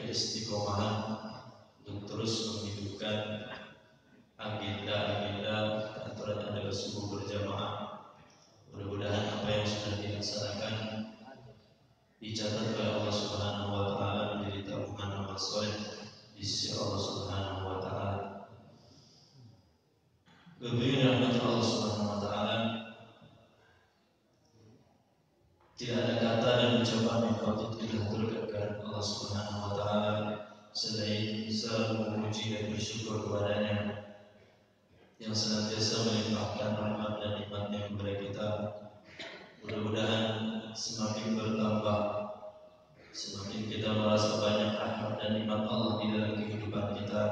keistiqomahan untuk terus menghidupkan agenda-agenda aturan adalah subuh berjamaah. Mudah-mudahan apa yang sudah dilaksanakan dicatat oleh Allah Subhanahu wa taala menjadi tabungan amal soleh di sisi Allah Subhanahu wa taala. Berbagai rahmat Allah Subhanahu wa taala, tidak ada kata dan ucapan yang patut kita haturkan Allah Subhanahu wa taala selain selalu memuji dan bersyukur kepadanya yang senantiasa melimpahkan rahmat dan nikmat-Nya kepada kita. Mudah-mudahan semakin bertambah, semakin kita merasa banyak rahmat dan nikmat Allah di dalam kehidupan kita,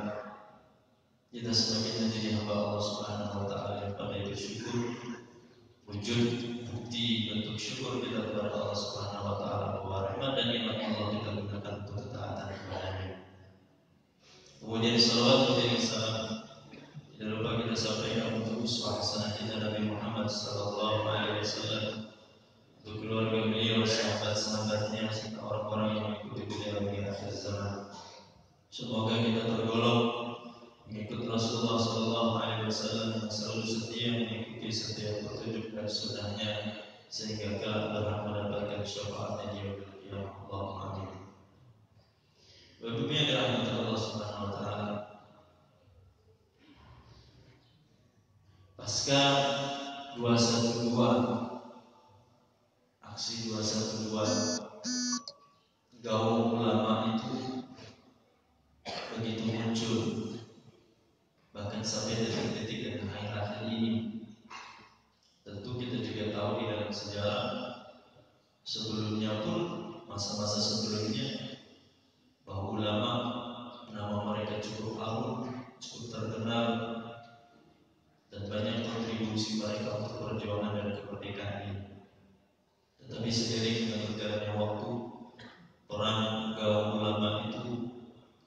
kita semakin menjadi hamba Allah Subhanahu wa taala yang pandai bersyukur. Wujud bukti bentuk syukur kita kepada Allah Subhanahu wa taala bahwa rahmat dan nikmat Allah kita gunakan untuk ketaatan kepadanya. Kemudian salawat dan salam tidak lupa kita sampaikan untuk uswah hasanah kita Nabi Muhammad sallallahu alaihi wasallam, untuk keluarga beliau, sahabat-sahabatnya, serta orang-orang yang mengikuti beliau di akhir zaman. Semoga kita tergolong mengikut Rasulullah sallallahu alaihi wasallam yang selalu setia mengikuti setiap petunjuk dan sunnahnya sehingga kelak berhak mendapatkan syafaatnya di yaumil qiyamah. Allahumma amin. Bapak-Ibu yang dirahmati Allah Subhanahu wa taala, pasca 212, aksi 212, gaung ulama itu begitu muncul, bahkan sampai detik-detik dan akhir-akhir ini. Tentu kita juga tahu di dalam sejarah sebelumnya pun, masa-masa sebelumnya, bahwa ulama nama mereka cukup agung, cukup terkenal, dan banyak kontribusi mereka untuk perjuangan dan kemerdekaan ini. Tetapi seiring dengan berjalannya waktu, perang gaung ulama itu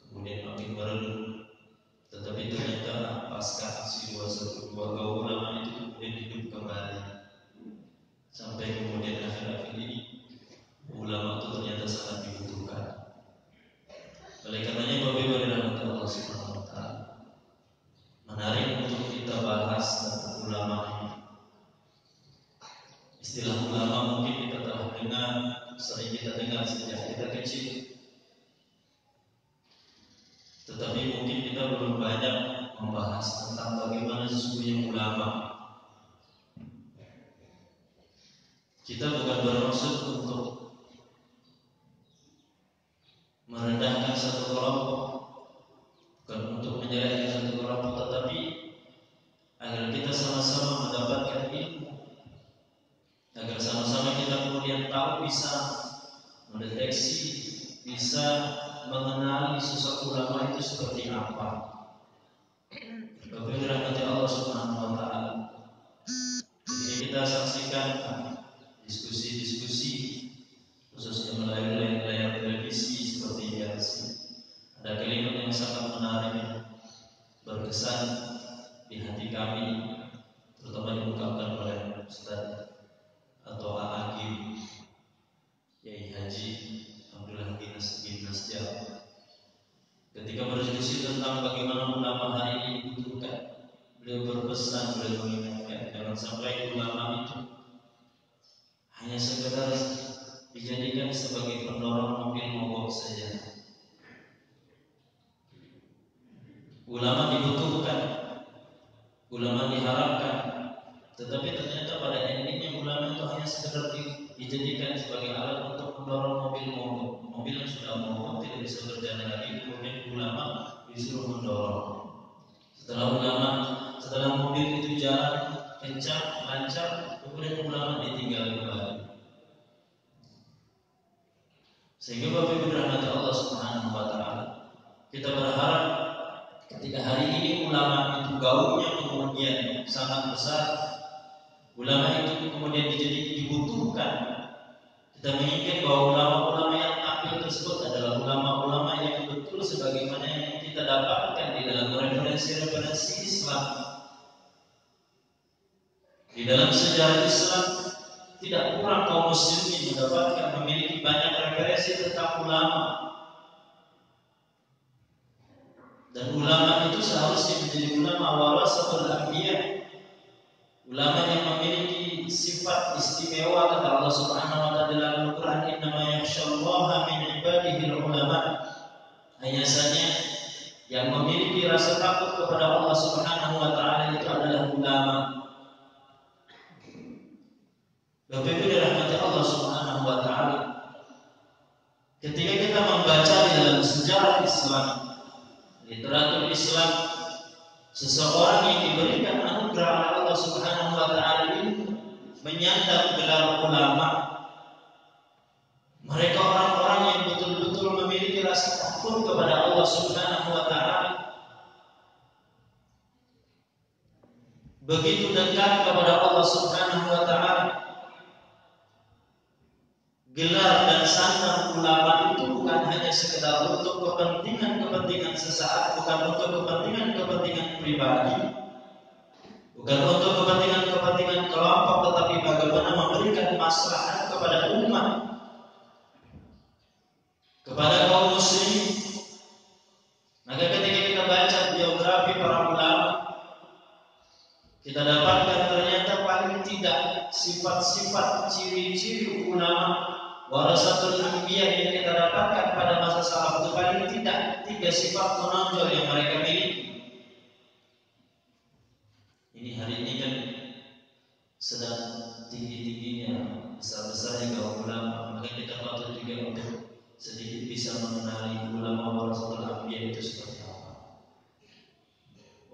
kemudian makin meredup. Tetapi ternyata pasca aksi 212 gaung ulama itu kemudian hidup kembali. Sampai kemudian akhir-akhir ini ulama itu ternyata sangat dibutuhkan. Oleh karenanya Bapak Ibu dirahmati Allah Subhanahu wa taala, menarik untuk kita bahas tentang ulama ini. Istilah ulama mungkin kita telah dengar, sering kita dengar sejak kita kecil. Tetapi mungkin kita belum banyak membahas tentang bagaimana sesungguhnya ulama. Kita bukan bermaksud untuk merendahkan satu kelompok, bukan untuk menjelekkan satu kelompok, tetapi agar kita sama-sama mendapatkan ilmu, agar sama-sama kita kemudian tahu, bisa mendeteksi, bisa mengenali sosok ulama itu seperti apa. Bapak dirahmati Allah Subhanahu wa taala, jadi kita saksikan diskusi-diskusi khususnya melalui layar televisi seperti RC. Ada kalimat yang sangat menarik, berkesan di hati kami, terutama diungkapkan oleh Ustaz atau Agim Yai Haji Abdullah bin Nasjab ketika berdiskusi tentang bagaimana ulama hari ini dibutuhkan. Beliau berpesan, beliau mengingatkan, jangan sampai ulama itu hanya sekedar dijadikan sebagai pendorong mobil mogok saja. Ulama dibutuhkan, ulama diharapkan, tetapi ternyata pada endingnya ulama itu hanya sekedar dijadikan sebagai alat untuk mendorong mobil mogok. Mobil yang sudah mogok tidak bisa berjalan lagi, kemudian ulama disuruh mendorong. Setelah mobil itu jalan kencang, lancar, kemudian ulama ditinggal kembali. Sehingga Bapak Ibu dirahmati Allah Subhanahu wa taala, kita berharap ketika hari ini ulama itu gaungnya kemudian sangat besar, ulama itu kemudian dibutuhkan. Kita menginginkan bahwa ulama-ulama yang tampil tersebut adalah ulama-ulama yang betul sebagaimana yang kita dapatkan di dalam referensi-referensi Islam. Di dalam sejarah Islam tidak kurang kaum muslimin memiliki banyak referensi tentang ulama. Dan ulama itu seharusnya menjadi ulama warasatul anbiya, ulama yang memiliki sifat istimewa. Kata Allah Subhanahu wa taala dalam Al-Qur'an, "Innama yakhsyallaha min ibadihi ulama." Hanya saja yang memiliki rasa takut kepada Allah Subhanahu wa taala itu adalah ulama. Bapak Ibu dirahmati Allah Subhanahu wa taala, ketika kita membaca di dalam sejarah Islam, literatur Islam, seseorang yang diberikan anugerah oleh Allah Subhanahu wa taala ini menyandang gelar ulama. Mereka orang-orang yang betul-betul memiliki rasa takut kepada Allah Subhanahu wa taala. Begitu dekat kepada Allah Subhanahu wa taala. Gelar dan sandang ulama itu bukan hanya sekedar untuk kepentingan sesaat, bukan untuk kepentingan pribadi, bukan untuk kepentingan kelompok, tetapi bagaimana memberikan maslahat kepada umat, kepada kaum muslimin. Maka ketika kita baca biografi para ulama, kita dapatkan ternyata paling tidak sifat-sifat ciri-ciri ulama warasatul anbiya yang kita dapatkan pada masa salaf itu paling tidak 3 sifat menonjol yang mereka miliki. Ini hari ini kan sedang tinggi-tingginya, besar-besarnya kaum ulama, maka kita patut juga untuk sedikit bisa mengenali ulama warasatul anbiya itu seperti apa.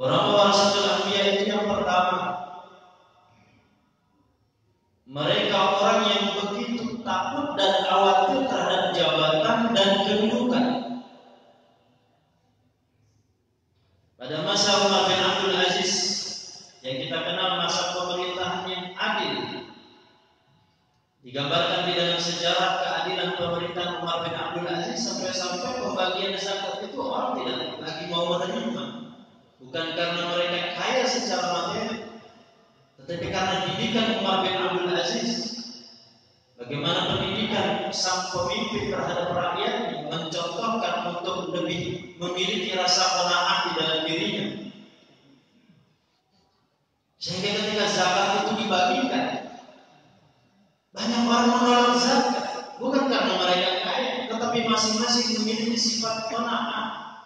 Orang warasatul anbiya itu yang pertama, mereka orang yang begitu takut dan khawatir terhadap jabatan dan kedudukan. Pada masa Umar bin Abdul Aziz, yang kita kenal masa pemerintahan yang adil, digambarkan di dalam sejarah keadilan pemerintahan Umar bin Abdul Aziz, sampai-sampai pembagian zakat itu orang tidak lagi mau menerima, bukan karena mereka kaya secara materi, tetapi karena didikan Umar bin Abdul Aziz. Bagaimana pendidikan sang pemimpin terhadap rakyatnya mencontohkan untuk lebih memiliki rasa qanaah di dalam dirinya. Sehingga ketika zakat itu dibagikan, banyak orang menolak zakat, bukan karena mereka kaya, tetapi masing-masing memiliki sifat qanaah.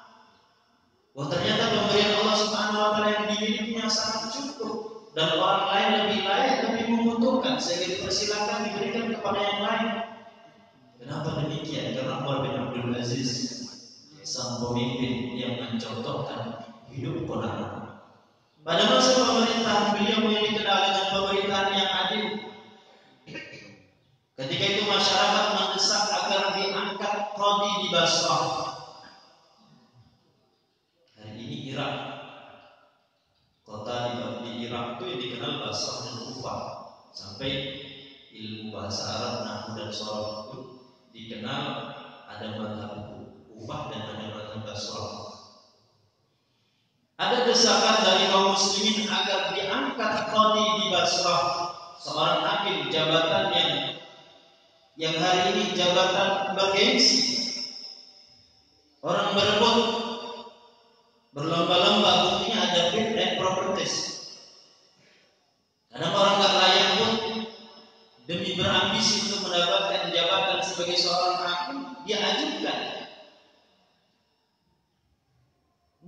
Wah, ternyata pemberian Allah Subhanahu wa taala yang dimilikinya sangat cukup, dan orang lain lebih layak, lebih membutuhkan, sehingga dipersilakan diberikan kepada yang lain. Kenapa demikian? Karena Umar bin Abdul Aziz, sang pemimpin yang mencontohkan hidup qanaah. Pada masa pemerintahan beliau memiliki dikenal dengan pemerintahan yang adil. Ketika itu masyarakat mendesak agar diangkat qadhi di Basrah. Hari ini Irak, kota di Irak itu yang dikenal Basrah dan Kufah. Sampai ilmu bahasa Arab, nahwu dan sharaf itu dikenal ada mazhab Kufah dan ada mazhab Basrah. Ada desakan dari kaum muslimin agar diangkat qadhi di Basrah, seorang hakim, jabatan yang hari ini jabatan bergengsi. Orang berebut, berlomba-lomba, buktinya ada fit and properties. Kadang orang nggak layak pun demi berambisi untuk mendapatkan jabatan sebagai seorang hakim, dia ajukan.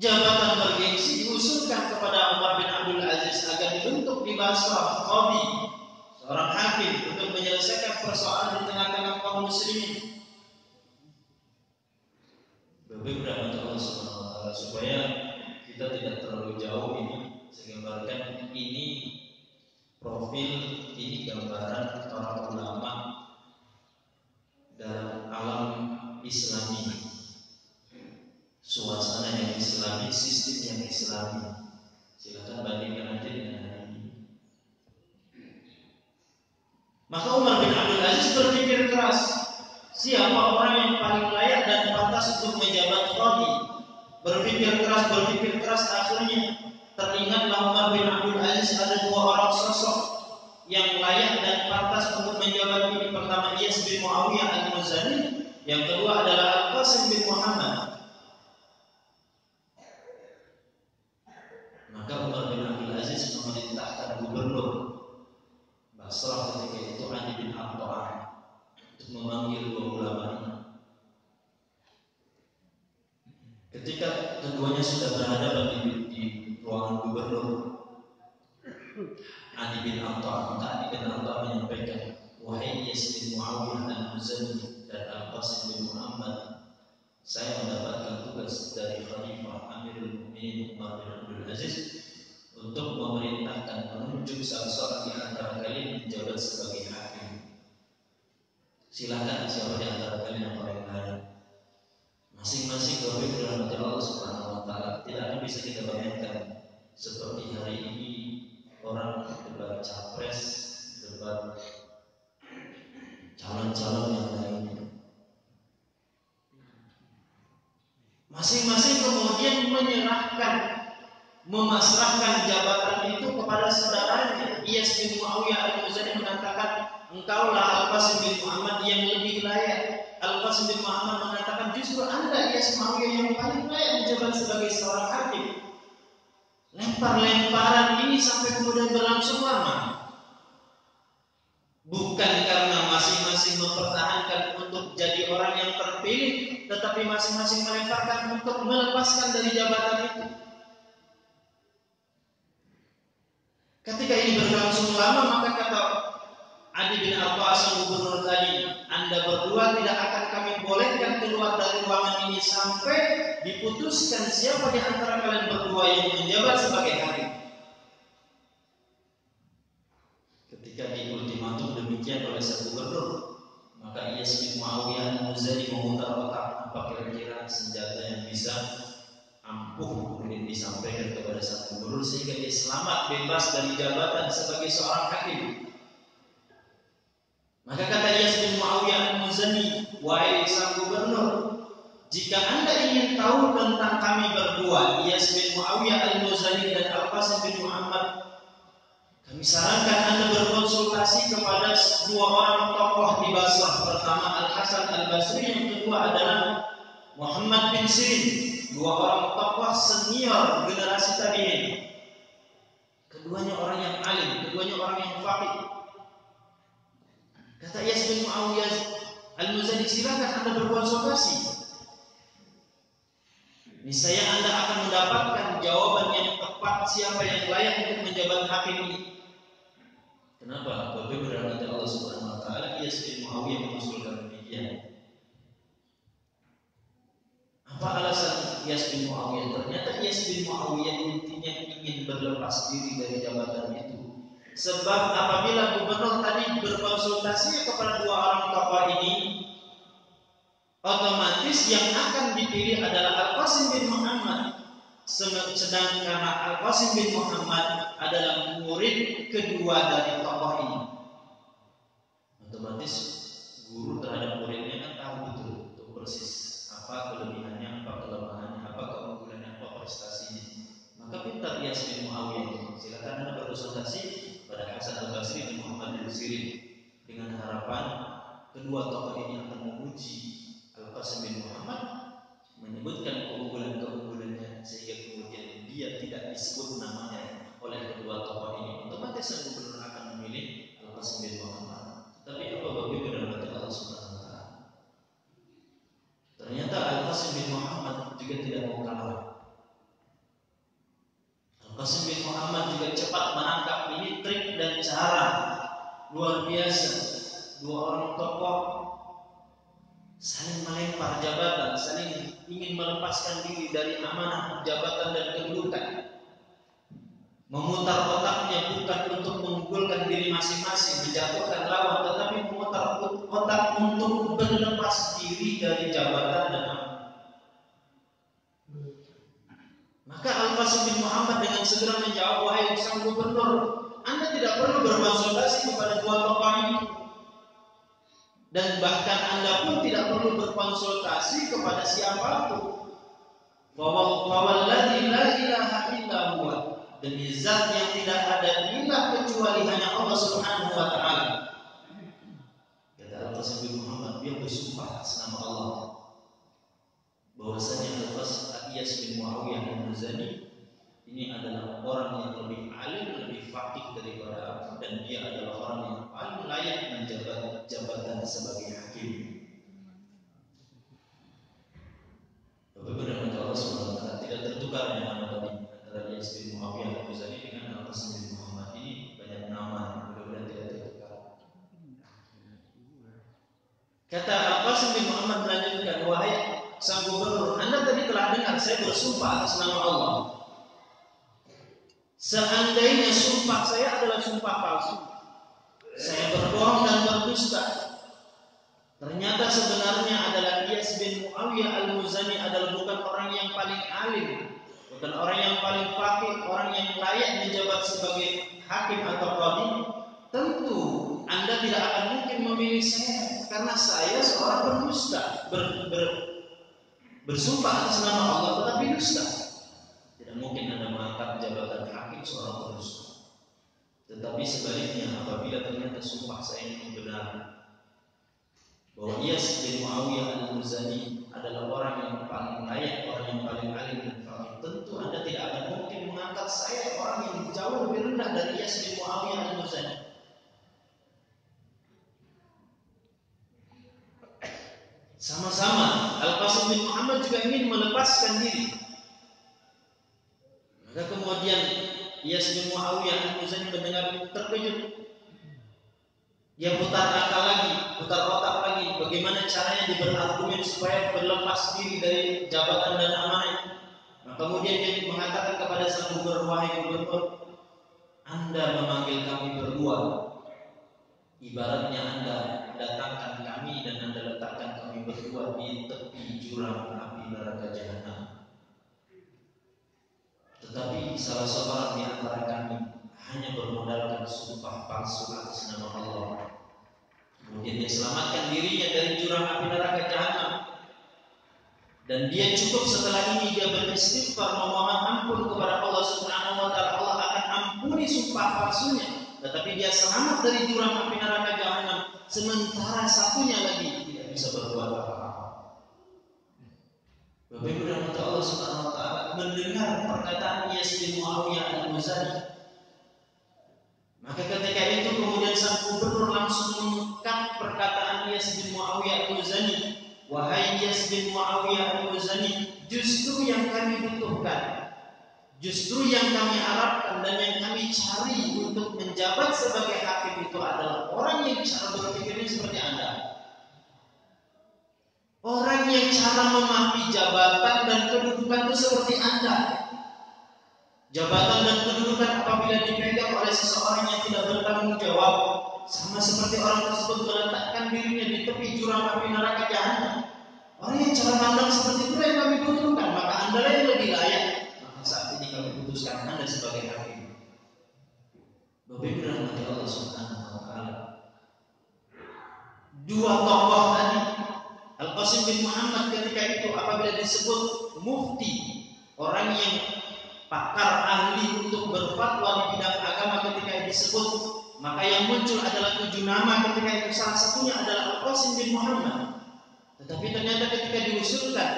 Jabatan bergengsi diusulkan kepada Umar bin Abdul Aziz agar dibentuk di Basrah qadhi, seorang hakim, untuk menyelesaikan persoalan di tengah-tengah kaum muslimin. Beberapa Allah Subhanahu wa taala, supaya kita tidak terlalu jauh ini, saya gambarkan ini profil, ini gambaran para ulama dalam alam Islami. Suasana yang Islami, sistem yang Islami. Silakan bandingkan aja dengan hari ini. Maka Umar bin Abdul Aziz berpikir keras, siapa orang yang paling layak dan pantas untuk menjabat qadhi. Berpikir keras, akhirnya teringatlah Umar bin Abdul Aziz ada 2 orang sosok yang layak dan pantas untuk menjabat ini. Pertama Iyas bin Muawiyah al-Muzani, yang kedua adalah Al-Qasim bin Muhammad. Ketika keduanya sudah berhadapan di ruangan gubernur, Adi bin Atha, maka Adi bin Atha menyampaikan, wahai Iyas bin Muawiyah al-Muzani dan Al-Qasim bin Muhammad, saya mendapatkan tugas dari Khalifah Amirul Mukminin Umar bin Abdul Aziz untuk memerintahkan menunjuk salah seorang di antara kalian menjabat sebagai hakim. Silakan siapa di antara kalian yang paling layak. Masing-masing Bapak dirahmati Allah Subhanahu wa taala. Tidak akan bisa kita bayangkan seperti hari ini orang debat capres, debat calon-calon yang lainnya. Masing-masing kemudian memasrahkan jabatan itu kepada saudaranya. Iyas bin Muawiyah al-Muzani mengatakan, engkaulah Al-Qasim bin Muhammad yang lebih layak. Al-Qasim bin Muhammad mengatakan, justru anda Iyas Muawiyah yang paling layak menjabat sebagai seorang hakim. Lempar-lemparan ini sampai kemudian berlangsung lama. Bukan karena masing-masing mempertahankan untuk jadi orang yang terpilih, tetapi masing-masing melemparkan untuk melepaskan dari jabatan itu. Ketika ini berlangsung lama, maka kata Adi bin Atha sang gubernur tadi, anda berdua tidak akan kami bolehkan keluar dari ruangan ini sampai diputuskan siapa di antara kalian berdua yang menjabat sebagai hakim. Ketika diultimatum demikian oleh sang gubernur, maka Iyas bin Muawiyah al-Muzani memutar otak apa kira-kira senjata yang bisa ampuh kemudian disampaikan kepada sang gubernur sehingga dia selamat bebas dari jabatan sebagai seorang hakim. Maka kata Iyas bin Muawiyah al-Muzani, wahai sang gubernur, jika anda ingin tahu tentang kami berdua, Iyas bin Muawiyah al-Muzani dan Al-Qasim bin Muhammad, kami sarankan anda berkonsultasi kepada dua orang tokoh di Basrah. Pertama Al-Hasan al-Basri, yang kedua adalah Muhammad bin Sirin, dua orang tokoh senior generasi tabi'in. Keduanya orang yang alim, keduanya orang yang faqih. Kata Iyas bin Muawiyah al-Muzani, silakan anda berkonsultasi. Niscaya anda akan mendapatkan jawaban yang tepat siapa yang layak untuk menjabat hakim ini. Kenapa? Bapak berangkat Allah Subhanahu wa taala, Iyas bin Muawiyah mengusulkan demikian. Apa alasan Iyas bin Muawiyah? Ternyata Iyas bin Muawiyah intinya ingin berlepas diri dari jabatan itu. Sebab apabila gubernur tadi berkonsultasi kepada dua orang tokoh ini, otomatis yang akan dipilih adalah Al-Qasim bin Muhammad. Sedangkan Al-Qasim bin Muhammad adalah murid kedua dari tokoh ini. Otomatis guru terhadap muridnya kan tahu betul persis apa kelebihannya, apa kelemahannya, apa keunggulannya, apa prestasinya. Maka pintar Iyas bin Muawiyah, silakan anda berkonsultasi pada Hasan al-Basri dan Muhammad bin Sirin dengan harapan kedua tokoh ini akan memuji Al-Qasim bin Muhammad, menyebutkan keunggulan-keunggulannya sehingga kemudian dia tidak disebut namanya oleh kedua tokoh ini. Otomatis sang gubernur akan memilih Al-Qasim bin Muhammad. Tapi apa Bapak berangkat Allah Subhanahu wa taala? Ternyata Al-Qasim bin Muhammad juga tidak mau kalah. Al-Qasim bin Muhammad juga cepat menangkap ini trik dan cara luar biasa. Dua orang tokoh saling melempar jabatan, saling ingin melepaskan diri dari amanah jabatan dan kedudukan. Memutar otaknya bukan untuk mengunggulkan diri masing-masing, menjatuhkan lawan, tetapi memutar otak untuk berlepas diri dari jabatan dan amanah. Maka Al-Qasim bin Muhammad dengan segera menjawab, wahai sang gubernur, anda tidak perlu berkonsultasi kepada dua tokoh ini. Dan bahkan anda pun tidak perlu berkonsultasi kepada siapapun. Fawalladzi la ilaha illa huwa, demi zat yang tidak ada ilah kecuali hanya Allah Subhanahu wa taala. Kata Al-Qasim bin Muhammad, dia bersumpah atas nama Allah bahwasanya Iyas bin Muawiyah al-Muzani ini adalah orang yang lebih alim, lebih faqih daripada aku, dan dia adalah orang yang paling layak menjabat jabatan sebagai hakim. Bapak berangkat Allah Kata Al-Qasim bin Muhammad melanjutkan, wahai sang gubernur, Anda tadi telah dengar saya bersumpah atas nama Allah. Seandainya sumpah saya adalah sumpah palsu, saya berbohong dan berdusta, ternyata sebenarnya adalah Iyas bin Muawiyah al-Muzani adalah bukan orang yang paling alim, bukan orang yang paling faqih, orang yang layak menjabat sebagai hakim atau qadhi, tentu Anda tidak akan mungkin memilih saya karena saya seorang berdusta, bersumpah atas nama Allah tetapi dusta. Tidak mungkin Anda mengangkat jabatan hakim seorang berdusta. Tetapi sebaliknya, apabila ternyata sumpah saya ini benar, bahwa Iyas bin Muawiyah al-Muzani adalah orang yang paling layak, orang yang paling alim dan faqih, tentu Anda tidak akan mungkin mengangkat saya, orang yang jauh lebih rendah dari Iyas bin Muawiyah al-Muzani. Sama-sama Al-Qasim bin Muhammad juga ingin melepaskan diri. Maka kemudian Iyas bin Muawiyah al-Muzani mendengar terkejut. Dia putar akal lagi, putar otak lagi, bagaimana caranya dia berargumen supaya berlepas diri dari jabatan dan amanah. Nah, kemudian dia mengatakan kepada sang gubernur, wahai gubernur, Anda memanggil kami berdua, ibaratnya Anda datangkan kami dan Anda letakkan kami berdua di tepi jurang api neraka jahanam. Tetapi salah seorang di antara kami hanya bermodalkan sumpah palsu atas nama Allah. Kemudian dia selamatkan dirinya dari jurang api neraka jahanam. Dan dia cukup setelah ini dia beristighfar memohon ampun kepada Allah Subhanahu wa taala. Allah akan ampuni sumpah palsunya. Tetapi dia selamat dari jurang api neraka jahanam. Sementara satunya lagi tidak bisa berbuat apa-apa. Bapak Ibu rahmat Allah Subhanahu wa taala, mendengar perkataan Iyas bin Muawiyah al-Muzani, maka ketika itu kemudian sang gubernur langsung mengungkap perkataan Iyas bin Muawiyah al-Muzani, wahai Iyas bin Muawiyah al-Muzani, justru yang kami butuhkan, justru yang kami harapkan dan yang kami cari untuk menjabat sebagai hakim itu adalah orang yang cara berpikirnya seperti Anda. Orang yang cara memahami jabatan dan kedudukan itu seperti Anda. Jabatan dan kedudukan apabila dipegang oleh seseorang yang tidak bertanggung jawab, sama seperti orang tersebut meletakkan dirinya di tepi jurang api neraka jahanam. Orang yang cara pandang seperti itu yang kami butuhkan, maka Anda yang lebih layak. Maka saat ini kami putuskan Anda sebagai hakim. Bapak Ibu rahmati Allah Subhanahu wa taala. Dua tokoh tadi, Al-Qasim bin Muhammad ketika itu apabila disebut mufti, orang yang pakar ahli untuk berfatwa di bidang agama ketika disebut, maka yang muncul adalah 7 nama ketika itu, salah satunya adalah Al-Qasim bin Muhammad. Tetapi ternyata ketika diusulkan,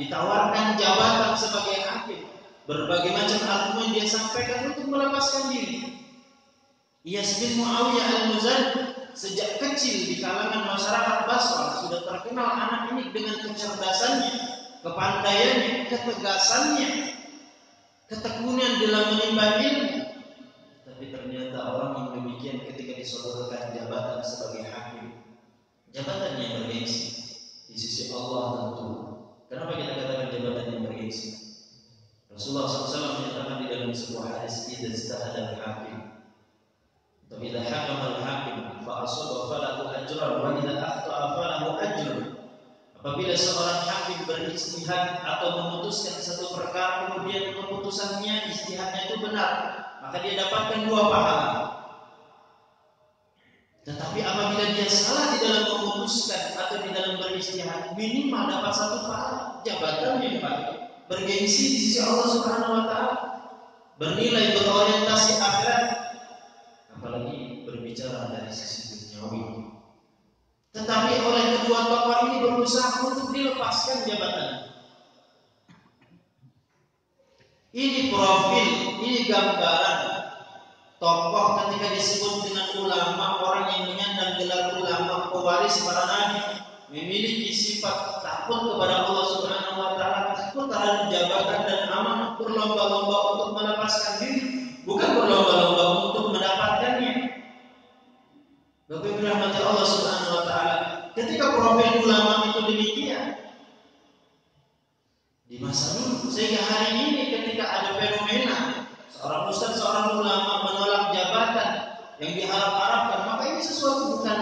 ditawarkan jabatan sebagai hakim, berbagai macam argumen dia sampaikan untuk melepaskan diri. Iyas bin Muawiyah al-Muzani sejak kecil di kalangan masyarakat Basra sudah terkenal anak ini dengan kecerdasannya, kepandaiannya, ketegasannya, ketekunan dalam menimba ilmu. Tapi ternyata orang yang demikian ketika disodorkan jabatan sebagai hakim, jabatan yang bergengsi di sisi Allah tentu. Kenapa kita katakan jabatan yang bergengsi? Rasulullah SAW menyatakan di dalam sebuah hadis, idza ijtahada al-hakim, idza hakama al-hakim fa asaba falahu ajrun wa idza akhta'a falahu ajrun. Apabila seorang hakim berijtihad atau memutuskan satu perkara, kemudian keputusannya, ijtihadnya itu benar, maka dia dapatkan 2 pahala. Tetapi apabila dia salah di dalam memutuskan atau di dalam berijtihad, minimal dapat 1 pahala, jabatan yang baik, bergengsi di sisi Allah Subhanahu wa taala, bernilai, berorientasi akhirat, apalagi berbicara dari sisi duniawi. Tetapi oleh kedua tokoh ini berusaha untuk dilepaskan jabatan. Ini profil, ini gambaran tokoh ketika disebut dengan ulama, orang yang menyandang gelar ulama, pewaris para nabi, memiliki sifat takut kepada Allah Subhanahu wa taala, takut terhadap jabatan dan amanah, berlomba-lomba untuk melepaskan diri, bukan berlomba-lomba untuk mendapatkannya. Bapak Ibu rahmati Allah Subhanahu wa taala, ketika profil ulama itu demikian di masa dulu, sehingga hari ini ketika ada fenomena seorang ustaz, seorang ulama menolak jabatan yang diharap-harapkan, maka ini sesuatu bukan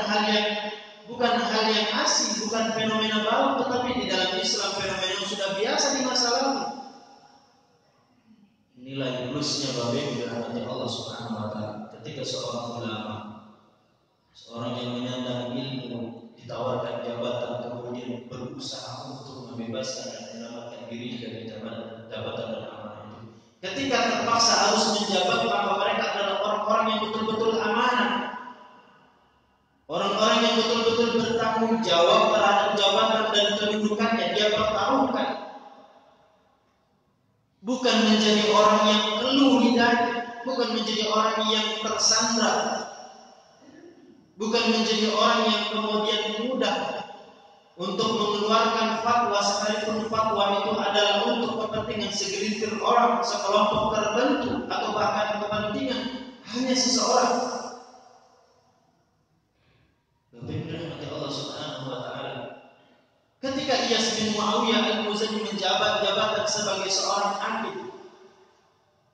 hal yang asing, bukan fenomena baru, tetapi di dalam Islam fenomena yang sudah biasa di masa lalu. Nilai plusnya Bapak dirahmati Allah Subhanahu wa taala, ketika seorang ulama, seorang yang menyandang ilmu, ditawarkan jabatan kemudian berusaha untuk membebaskan dan menyelamatkan diri dari jabatan dan amanah itu. Ketika terpaksa harus menjabat, maka mereka adalah orang-orang yang betul-betul amanah, orang-orang yang betul-betul bertanggung jawab terhadap jabatan dan kedudukannya. Dia pertaruhkan, bukan menjadi orang yang keluh lidahnya, bukan menjadi orang yang tersandra, bukan menjadi orang yang kemudian mudah untuk mengeluarkan fatwa, sekalipun fatwa itu adalah untuk kepentingan segelintir orang, sekelompok tertentu, atau bahkan kepentingan hanya seseorang. Bapak dirahmati Allah Subhanahu wa taala, ketika Iyas bin Muawiyah al-Muzani menjabat jabatan sebagai seorang hakim,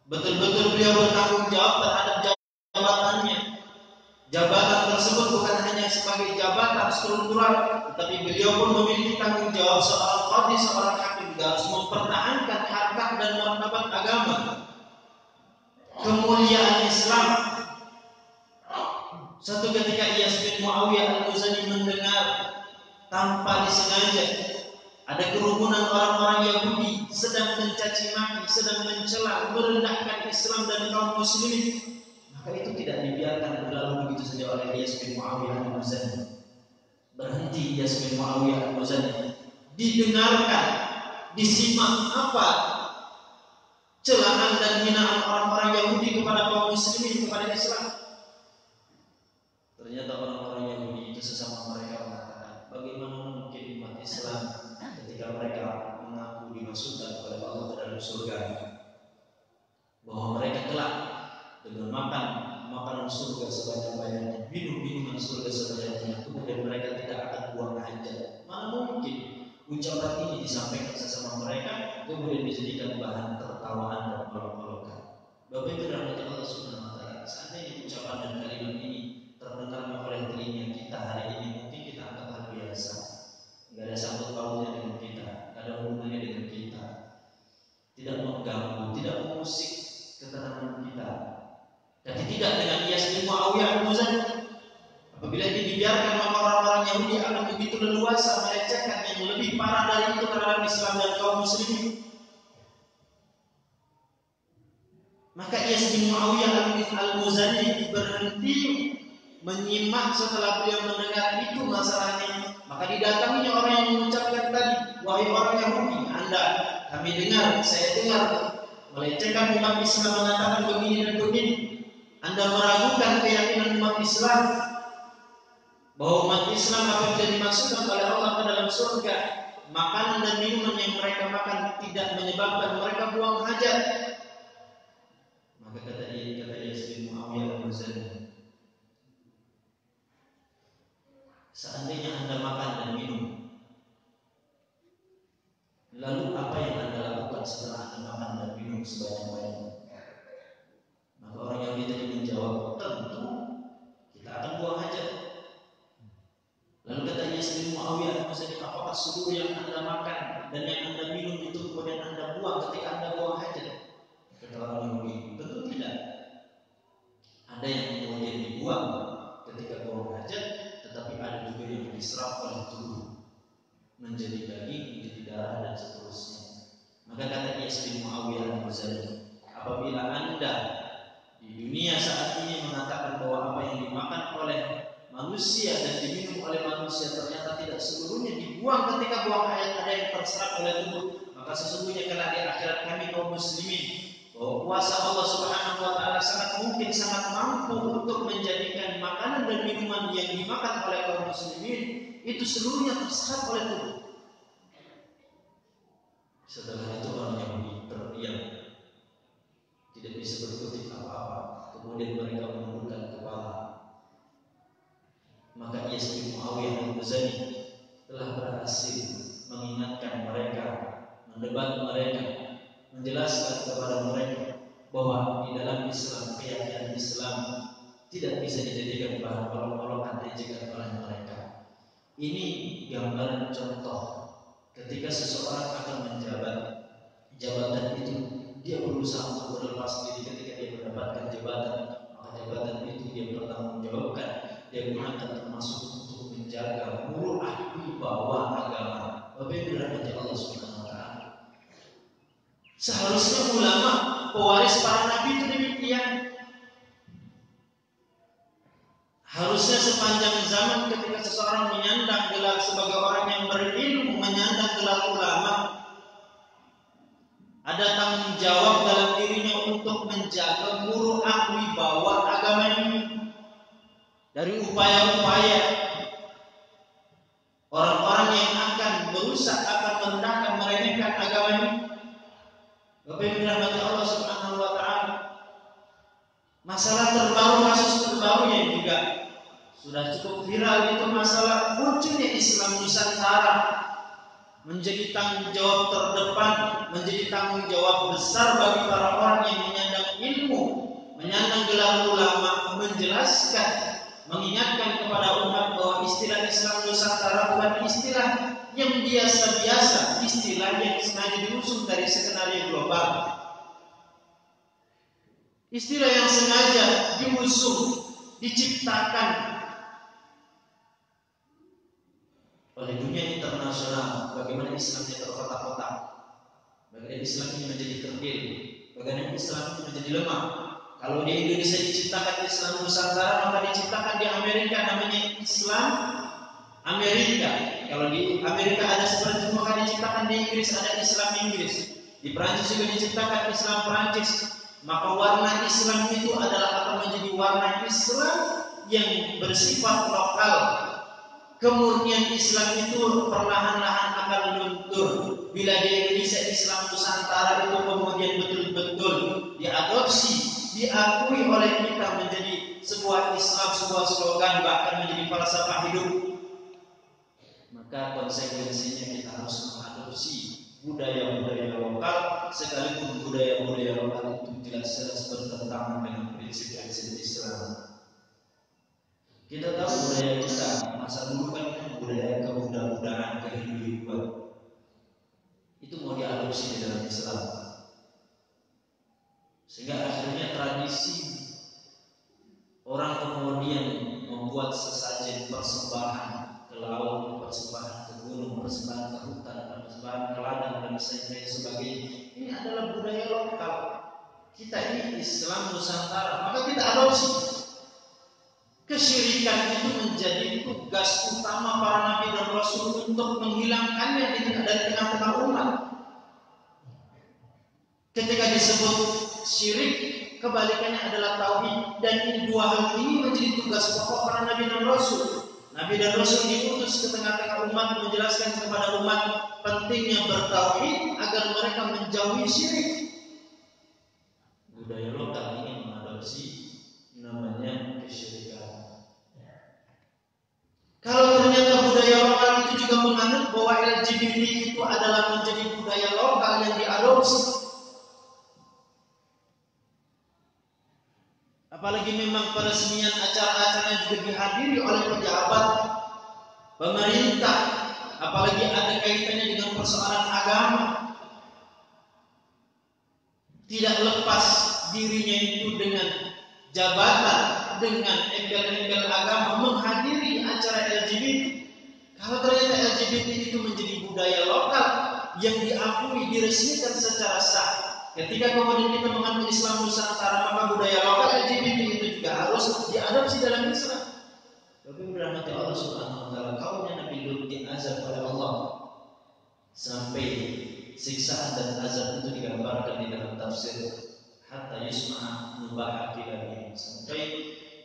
betul-betul beliau bertanggung jawab terhadap jabatannya. Jabatan tersebut bukan hanya sebagai jabatan struktural, tetapi beliau pun memiliki tanggung jawab seorang qadhi, seorang hakim, harus mempertahankan harkat dan martabat agama, kemuliaan Islam. Satu ketika Iyas bin Muawiyah al-Muzani mendengar tanpa disengaja ada kerumunan orang-orang Yahudi sedang mencaci maki, sedang mencela, merendahkan Islam dan kaum muslimin, maka itu tidak dibiarkan berlalu begitu saja oleh Iyas bin Muawiyah al-Muzani. Berhenti Iyas bin Muawiyah al-Muzani, didengarkan, disimak apa celaan dan hinaan orang-orang Yahudi kepada kaum muslimin, kepada Islam. Ternyata orang-orang Yahudi itu sesama mereka mengatakan, bagaimana mungkin umat Islam ketika mereka mengaku dimasukkan oleh Allah ke dalam surga, bahwa mereka kelak dengan makan makanan surga sebanyak-banyaknya, minum minuman surga sebanyak-banyaknya, kemudian mereka tidak akan buang hajat. Mana mungkin ucapan ini disampaikan sesama mereka kemudian dijadikan bahan tertawaan dan olok-olokan. Bapak itu dirahmati Allah Subhanahu wa taala, seandainya ucapan dan kalimat ini terdengar oleh telinga kita hari ini, mungkin kita anggap hal biasa, nggak ada sangkut pautnya dengan kita, nggak ada hubungannya dengan kita, tidak mengganggu, tidak mengusik ketenangan kita. Tapi tidak dengan Iyas bin Muawiyah al-Muzani. Apabila ini dibiarkan, maka orang-orang Yahudi akan begitu leluasa melecehkan yang lebih parah dari itu terhadap Islam dan kaum muslimin. Maka Iyas bin Muawiyah al-Muzani berhenti menyimak setelah beliau mendengar itu masalahnya. Maka didatanginya orang yang mengucapkan tadi, wahai orang Yahudi, kami dengar, saya dengar melecehkan umat Islam, mengatakan begini dan begini. Anda meragukan keyakinan umat Islam bahwa umat Islam apabila dimasukkan oleh Allah ke dalam surga, makanan dan minuman yang mereka makan tidak menyebabkan mereka buang hajat. Maka kata Iyas bin Muawiyah al-Muzani, seandainya Anda makan dan minum, lalu apa yang Anda lakukan setelah Anda makan dan minum sebanyak-banyaknya? Maka orang Yahudi tadi menjawab, tentu kita akan buang hajat. Lalu kata Iyas bin Muawiyah al-Muzani, apakah seluruh yang Anda makan dan yang Anda minum itu kemudian Anda buang ketika Anda buang hajat? Kata orang Yahudi, tentu tidak. Ada yang kemudian dibuang ketika buang hajat, tetapi ada juga yang diserap oleh tubuh menjadi daging, menjadi darah dan seterusnya. Maka kata Iyas bin Muawiyah al-Muzani, apabila Anda di dunia saat ini mengatakan bahwa apa yang dimakan oleh manusia dan diminum oleh manusia ternyata tidak seluruhnya dibuang ketika buang hajat, ada yang terserap oleh tubuh, maka sesungguhnya kelak di akhirat kami kaum muslimin, bahwa kuasa Allah Subhanahu wa taala sangat mungkin, sangat mampu untuk menjadikan makanan dan minuman yang dimakan oleh kaum muslimin itu seluruhnya terserap oleh tubuh. Setelah itu orang Yahudi terdiam, tidak bisa berkutik apa-apa. Kemudian mereka menundukkan kepala. Maka Yazid bin Muawiyah al-Muzani telah berhasil mengingatkan mereka, mendebat mereka, menjelaskan kepada mereka bahwa di dalam Islam, keyakinan Islam tidak bisa dijadikan bahan olok-olokan ejekan oleh mereka. Ini gambaran contoh ketika seseorang akan menjabat jabatan itu, dia berusaha untuk berlepas diri. Ketika dia mendapatkan jabatan, maka jabatan itu dia bertanggungjawabkan, dia gunakan termasuk untuk menjaga muruah wibawa agama. Bapak Ibu dirahmati Allah Subhanahu wa taala. Seharusnya ulama pewaris para nabi itu demikian. Harusnya sepanjang zaman ketika seseorang menyandang gelar sebagai orang yang berilmu, menyandang gelar ulama, ada tanggung jawab dalam dirinya untuk menjaga muruah wibawa agama ini. Dari upaya-upaya orang-orang yang akan berusaha akan merendahkan, meremehkan agama ini. Bapak Ibu dirahmati Allah Subhanahu wa taala. Masalah terbaru, kasus terbaru yang juga sudah cukup viral itu masalah munculnya Islam Nusantara menjadi tanggung jawab terdepan, menjadi tanggung jawab besar bagi para orang yang menyandang ilmu, menyandang gelar ulama, menjelaskan, mengingatkan kepada umat bahwa istilah Islam Nusantara bukan istilah yang biasa-biasa, istilah yang sengaja diusung dari skenario global, istilah yang sengaja diusung, diciptakan oleh dunia internasional. Bagaimana Islamnya terkotak-kotak, bagaimana Islam ini menjadi kerdil, bagaimana Islam ini menjadi lemah. Kalau di Indonesia diciptakan Islam Nusantara, maka diciptakan di Amerika namanya Islam Amerika. Kalau di Amerika ada seperti itu, maka diciptakan di Inggris ada Islam Inggris. Di Prancis juga diciptakan Islam Prancis. Maka warna Islam itu adalah akan menjadi warna Islam yang bersifat lokal. Kemurnian Islam itu perlahan-lahan akan luntur bila di Indonesia Islam Nusantara itu kemudian betul-betul diadopsi, diakui oleh kita menjadi sebuah Islam, sebuah slogan, bahkan menjadi falsafah hidup. Maka konsekuensinya kita harus mengadopsi budaya-budaya lokal, sekalipun budaya-budaya lokal itu jelas-jelas bertentangan dengan prinsip-prinsip Islam. Kita tahu budaya kita masa dulu kan budaya kemudah-mudahan, kehidupan itu mau diadopsi di dalam Islam, sehingga akhirnya tradisi orang kemudian membuat sesajen persembahan ke laut, persembahan ke gunung, persembahan ke hutan, persembahan ke ladang dan sebagainya. Ini adalah budaya lokal kita, ini Islam Nusantara, maka kita adopsi. Kesyirikan itu menjadi tugas utama para nabi dan rasul untuk menghilangkannya dari tengah-tengah umat. Ketika disebut syirik, kebalikannya adalah tauhid, dan dua hal ini menjadi tugas pokok para nabi dan rasul. Nabi dan rasul diutus ke tengah-tengah umat menjelaskan kepada umat pentingnya bertauhid agar mereka menjauhi syirik. Budaya lokal ini mengadopsi namanya kesyirikan. Kalau ternyata budaya lokal itu juga menganut bahwa LGBT itu adalah menjadi budaya lokal yang diadopsi, apalagi memang peresmian acara-acara juga dihadiri oleh pejabat pemerintah, apalagi ada kaitannya dengan persoalan agama, tidak lepas dirinya itu dengan jabatan, dengan embel-embel agama menghadiri acara LGBT. Kalau ternyata LGBT itu menjadi budaya lokal yang diakui, diresmikan secara sah, ketika kemudian kita menganut Islam Nusantara, maka budaya lokal LGBT itu juga harus diadopsi dalam Islam. Tapi berahmati Allah Subhanahu wa taala, kaumnya Nabi Lut diazab oleh Allah sampai siksaan dan azab itu digambarkan di dalam tafsir hatta yusma'a nubaha kilabihim, sampai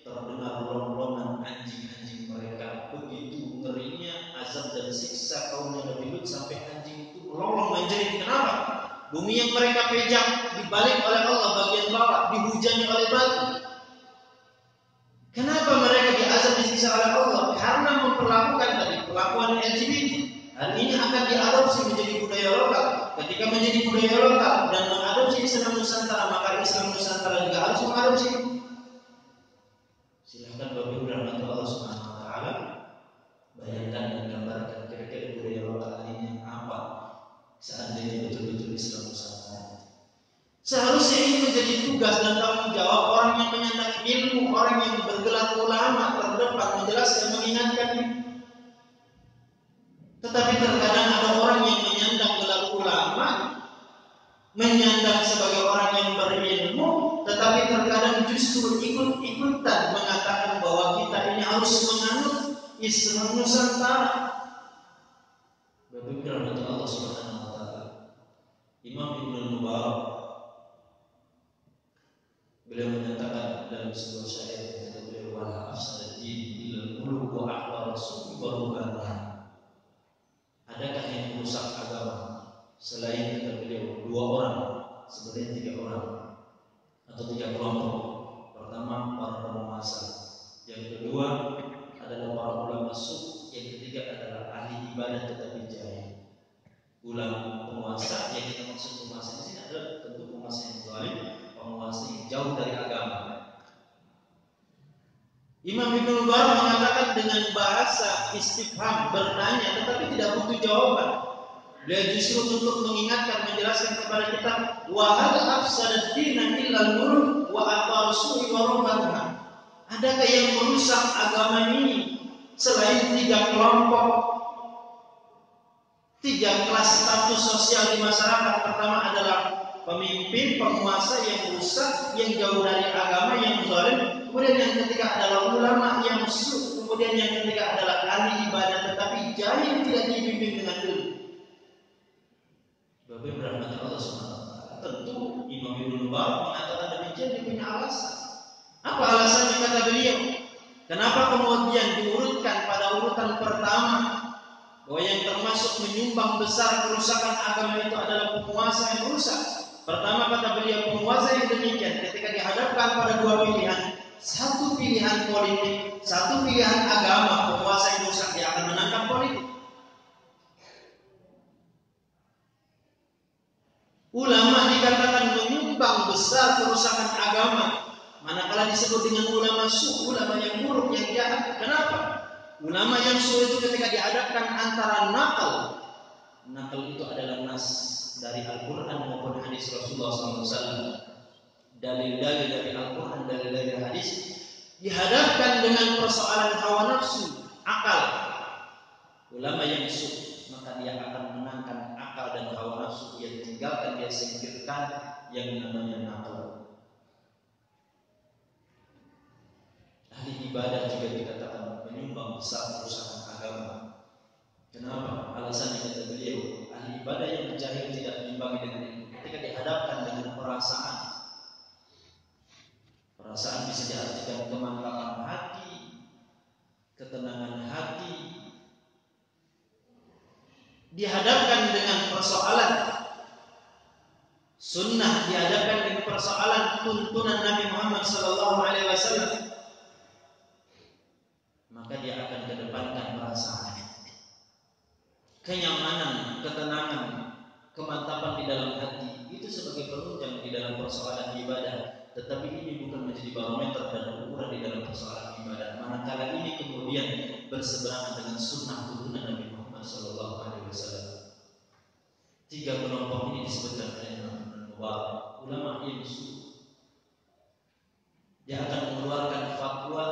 terdengar ronrongan anjing-anjing mereka. Begitu ngerinya azab dan siksa kaumnya Nabi Lut sampai anjing itu melolong menjerit. Kenapa? Bumi yang mereka pejam dibalik oleh Allah bagian bawah, dihujani oleh batu. Kenapa mereka diazab disiksa oleh Allah? Karena memperlakukan tadi perlakuan LGBT. Hal ini akan diadopsi menjadi budaya lokal. Ketika menjadi budaya lokal dan mengadopsi Islam Nusantara, maka Islam Nusantara juga harus mengadopsi. Silahkan Bapak Ibu rahmati Allah Subhanahu wa taala, bayangkan dan gambarkan kira-kira budaya lokal ini apa seandainya betul-betul Islam Nusantara. Seharusnya ini menjadi tugas dan tanggung jawab orang yang menyandang ilmu, orang yang bergelar ulama terdepan menjelaskan, mengingatkan. Tetapi terkadang ada orang yang menyandang gelar ulama, menyandang sebagai orang yang berilmu, tetapi terkadang justru ikut-ikutan mengatakan bahwa kita ini harus menganut Islam Nusantara. Bapak Ibu rahmati Allah Subhanahu wa taala. Imam Ibnu Mubarak beliau menyatakan dalam sebuah syair, kata beliau, wala afsad ad-din illa al-qulub wa ahwa rasul wa rubanah. Adakah yang merusak agama selain, kata beliau, dua orang, sebenarnya tiga orang atau tiga kelompok. Pertama, para penguasa. Yang kedua adalah para ulama sufi. Yang ketiga adalah ahli ibadah tetapi jahil. Ulama penguasa, yang kita maksud penguasa di sini adalah tentu penguasa yang zalim, penguasa yang jauh dari agama. Imam Ibnu Mubarak mengatakan dengan bahasa istifham, bertanya tetapi tidak butuh jawaban. Beliau justru untuk mengingatkan, menjelaskan kepada kita, wa hal afsadad dina illa al-muluk wa aqarusu'i wa rubanah. Adakah yang merusak agama ini selain tiga kelompok, tiga kelas status sosial di masyarakat? Pertama adalah pemimpin, penguasa yang rusak, yang jauh dari agama, yang zalim. Kemudian yang ketiga adalah ulama yang musuh. Kemudian yang ketiga adalah ahli ibadah tetapi jahil, tidak dibimbing dengan ilmu. Bapak rahmat Allah SWT. Tentu Imam Ibnu Mubarak mengatakan demikian, dia punya alasan. Apa alasannya, kata beliau? Kenapa kemudian diurutkan pada urutan pertama bahwa yang termasuk menyumbang besar kerusakan agama itu adalah penguasa yang rusak? Pertama, kata beliau, penguasa yang demikian ketika dihadapkan pada dua pilihan, satu pilihan politik, satu pilihan agama, penguasa yang rusak dia akan menangkan politik. Ulama dikatakan menyumbang besar kerusakan agama, manakala disebut dengan ulama su, ulama yang buruk, yang jahat. Kenapa? Ulama yang su itu ketika dihadapkan antara nakal itu adalah nas dari Al-Quran maupun hadis Rasulullah SAW, dalil-dalil dari Al-Quran, dalil dari hadis, dihadapkan dengan persoalan hawa nafsu, akal. Ulama yang su, maka dia akan menangkan akal dan hawa nafsu, dia tinggalkan, dia singkirkan yang namanya nakal. Ahli ibadah juga dikatakan menyumbang besar kerusakan agama. Kenapa? Alasannya, kata beliau, ahli ibadah yang jahil tidak diimbangi dengan ilmu. Ketika dihadapkan dengan perasaan bisa diartikan kemantapan hati, ketenangan hati. Dihadapkan dengan persoalan sunnah, dihadapkan dengan persoalan tuntunan Nabi Muhammad SAW, maka dia akan kedepankan perasaan, kenyamanan, ketenangan, kemantapan di dalam hati. Itu sebagai penunjang di dalam persoalan ibadah. Tetapi ini bukan menjadi barometer dan ukuran di dalam persoalan ibadah. Manakala ini kemudian berseberangan dengan sunnah tuntunan Nabi Muhammad SAW. Tiga kelompok ini disebutkan oleh Imam Ibnu Mubarak, ulama yang su. Dia akan mengeluarkan fatwa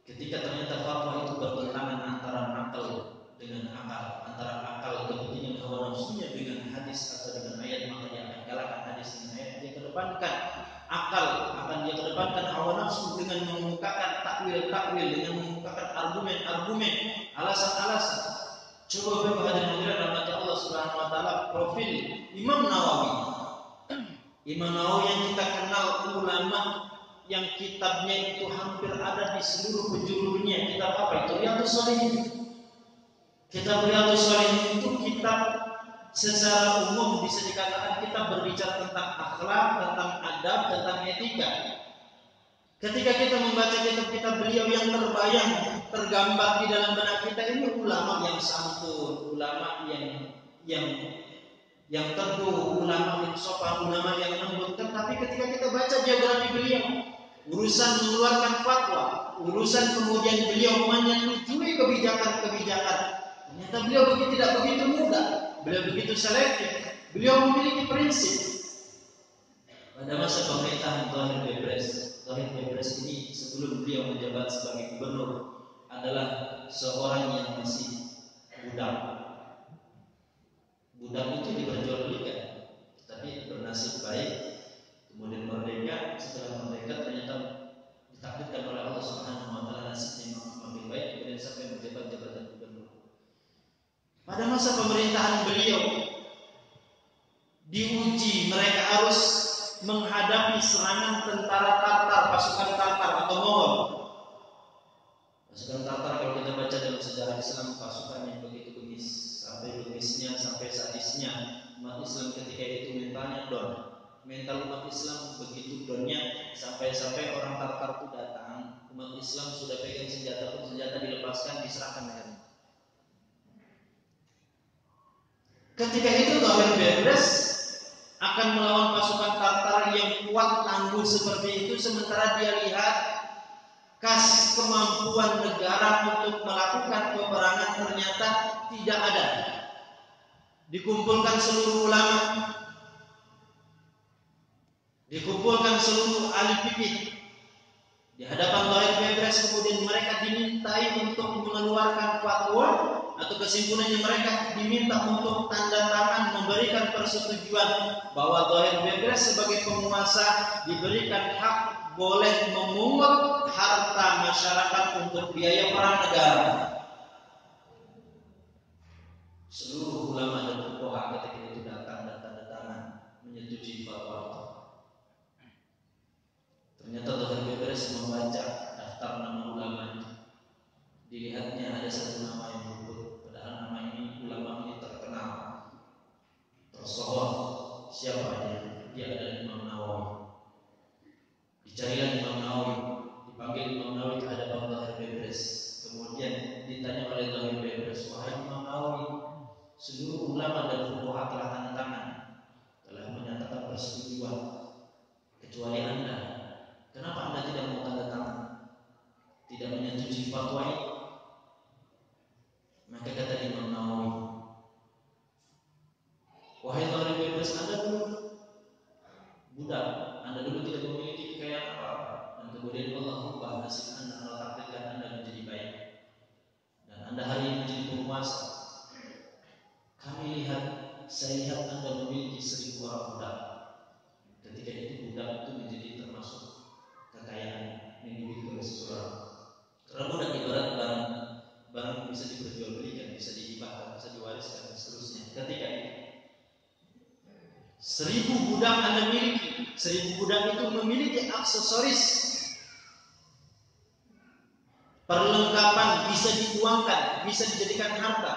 ketika ternyata fatwa itu bertentangan antara akal dengan akal, antara akal kepentingan hawa nafsunya dengan hadis atau dengan ayat, maka dia akan kalahkan hadis dengan ayat. Dia kedepankan akal, akan dia kedepankan hawa nafsu dengan mengemukakan takwil-takwil, dengan mengemukakan argumen-argumen, alasan-alasan. Coba bagi hadirin rahmat Allah Subhanahu wa taala, profil Imam Nawawi. Imam Nawawi yang kita kenal ulama yang kitabnya itu hampir ada di seluruh penjuru dunia. Kitab apa itu? Riyadhus Shalihin. Kitab Riyadhus Shalihin itu kitab secara umum bisa dikatakan kita berbicara tentang akhlak, tentang adab, tentang etika. Ketika kita membaca kitab-kitab beliau, yang terbayang tergambar di dalam benak kita ini ulama yang santun, ulama yang teduh, ulama yang sopan, ulama yang lembut. Tetapi ketika kita baca biografi beliau, urusan mengeluarkan fatwa, urusan kemudian beliau menyetujui kebijakan-kebijakan, ternyata beliau tidak begitu mudah, beliau begitu selektif, beliau memiliki prinsip. Pada masa pemerintahan Zahir Bebres ini sebelum beliau menjabat sebagai gubernur adalah seorang yang masih budak. Budak itu diperjualbelikan, tapi bernasib baik, kemudian merdeka. Setelah merdeka ternyata ditakdirkan oleh Allah Subhanahu wa taala nasibnya makin baik, kemudian sampai menjabat jabatan gubernur. Pada masa pemerintahan beliau diuji, mereka harus menghadapi serangan tentara Tatar, pasukan Tatar atau Mongol. Pasukan Tatar kalau kita baca dalam sejarah Islam, pasukan yang begitu bengis, sampai bengisnya, sampai sadisnya umat Islam ketika itu mentalnya down. Mental umat Islam begitu downnya sampai orang Tatar itu datang, umat Islam sudah pegang senjata pun senjata dilepaskan, diserahkan lehernya. Ketika itu Zahir Bebres akan melawan pasukan Tatar yang kuat tangguh seperti itu, sementara dia lihat kas kemampuan negara untuk melakukan peperangan ternyata tidak ada. Dikumpulkan seluruh ulama, dikumpulkan seluruh ahli fikih di hadapan Zahir Bebres, kemudian mereka dimintai untuk mengeluarkan fatwa atau kesimpulannya mereka diminta untuk tanda tangan memberikan persetujuan bahwa Zahir Bebres sebagai penguasa diberikan hak boleh memungut harta masyarakat untuk biaya perang negara. Seluruh ulama dan fuqaha ketika itu datang dan tanda tangan menyetujui fatwa itu. Ternyata Zahir Bebres membaca daftar nama ulama itu. Dilihatnya ada satu nama yang luput, padahal nama ini ulama ini terkenal, tersohor. Siapa dia? Dia adalah Imam Nawawi. Dicarilah Imam Nawawi, dipanggil Imam Nawawi ke hadapan Zahir Bebres. Kemudian ditanya oleh Zahir Bebres, wahai Imam Nawawi, seluruh ulama dan fuqaha telah tanda tangan, telah menyatakan persetujuan, kecuali Anda. Kenapa Anda tidak mau tanda tangan? Tidak menyetujui fatwa ini? Maka kata Imam Nawawi, wahai Zahir Bebres, Anda dulu budak, Anda dulu tidak memiliki kekayaan apa-apa, dan kemudian Allah ubah nasib Anda, Allah takdirkan Anda menjadi baik, dan Anda hari ini menjadi penguasa. Saya lihat Anda memiliki 1000 orang budak. Ketika itu budak itu menjadi termasuk kekayaan yang dimiliki oleh seseorang. Karena budak ibarat barang bisa diperjualbelikan, bisa dihibahkan, bisa diwariskan dan seterusnya. Ketika itu 1000 budak Anda miliki, 1000 budak itu memiliki aksesoris, perlengkapan, bisa diuangkan, bisa dijadikan harta.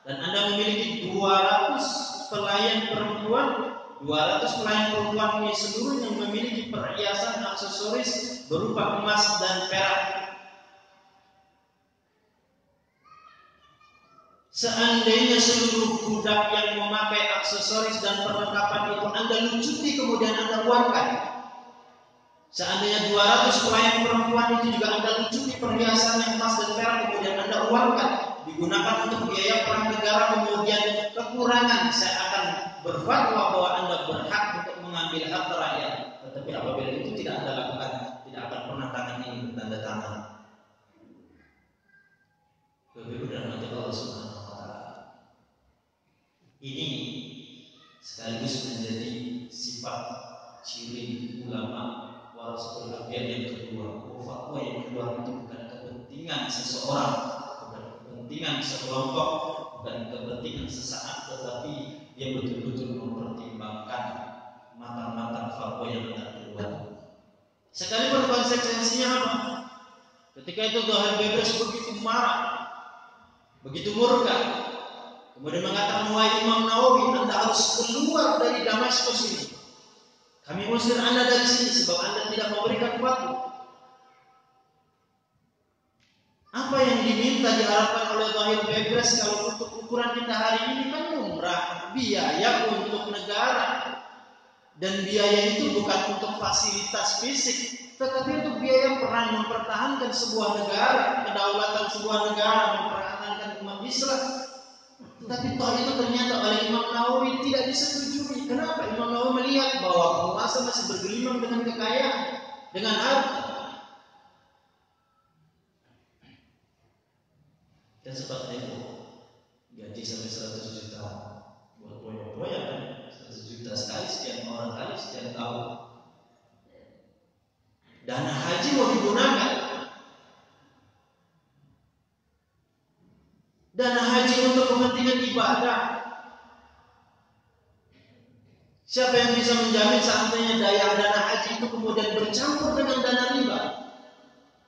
Dan Anda memiliki 200 pelayan perempuan. 200 pelayan perempuan ini seluruhnya memiliki perhiasan aksesoris berupa emas dan perak. Seandainya seluruh budak yang memakai aksesoris dan perlengkapan itu Anda lucuti kemudian Anda uangkan. Seandainya 200 pelayan perempuan itu juga Anda lucuti perhiasannya emas dan perak kemudian Anda uangkan, digunakan untuk biaya perang negara, kemudian kekurangan saya akan berfatwa bahwa Anda berhak untuk mengambil harta rakyat. Tetapi apabila itu tidak Anda lakukan, tidak akan pernah tangan ini bertanda tangan. Lebih berhormat Allah Subhanahu wa taala. Ini sekaligus menjadi sifat ciri ulama warasatul anbiya yang kedua. Fatwa yang kedua itu bukan kepentingan seseorang, bukan kepentingan sekelompok, bukan kepentingan sesaat, tetapi dia betul-betul mempertimbangkan matang-matang fatwa yang akan dibuat. Sekalipun konsekuensinya apa? Ketika itu Zahir Bebres begitu marah, begitu murka, kemudian mengatakan, wahai Imam Nawawi, Anda harus keluar dari Damaskus ini. Kami usir Anda dari sini sebab Anda tidak memberikan fatwa. Apa yang diminta diharapkan oleh zahir bebas kalau untuk ukuran kita hari ini kan umrah, biaya untuk negara. Dan biaya itu bukan untuk fasilitas fisik, tetapi untuk biaya peran mempertahankan sebuah negara, kedaulatan sebuah negara, mempertahankan umat Islam. Tetapi toh itu ternyata oleh Imam Nawawi tidak disetujui. Kenapa? Imam Nawawi melihat bahwa penguasa masih bergelimang dengan kekayaan, dengan harta. Dan sempat itu gaji sampai 100 juta buat boya-boya kan, 100 juta sekali sekian orang kali sekian tahun. Dana haji mau digunakan, dana haji untuk kepentingan ibadah. Siapa yang bisa menjamin seandainya daya dana haji itu kemudian bercampur dengan dana riba?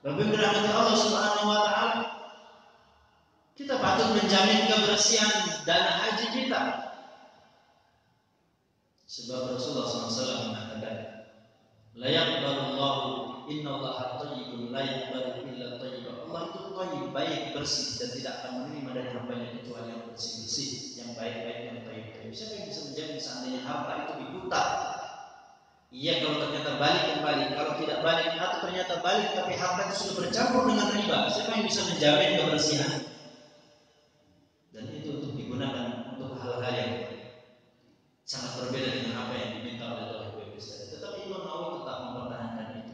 Bapak dirahmati Allah Subhanahu wa taala. Kita patut menjamin kebersihan dana haji kita. Sebab Rasulullah SAW mengatakan, la yaqbalullahu innallaha thayyibun la yaqbalu illa thayyiban. Allah itu thayyib, baik, bersih, dan tidak akan menerima dari hamba-Nya kecuali yang bersih-bersih, yang baik-baik, yang thayyib. Siapa yang bisa menjamin seandainya harta itu diputar? Iya, kalau ternyata balik kembali, kalau tidak balik atau ternyata balik tapi harta itu sudah bercampur dengan riba, siapa yang bisa menjamin kebersihan? Dan itu untuk digunakan untuk hal-hal yang sangat berbeda dengan apa yang diminta oleh Allah SWT. Tetapi Imam Nawawi tetap mempertahankan itu.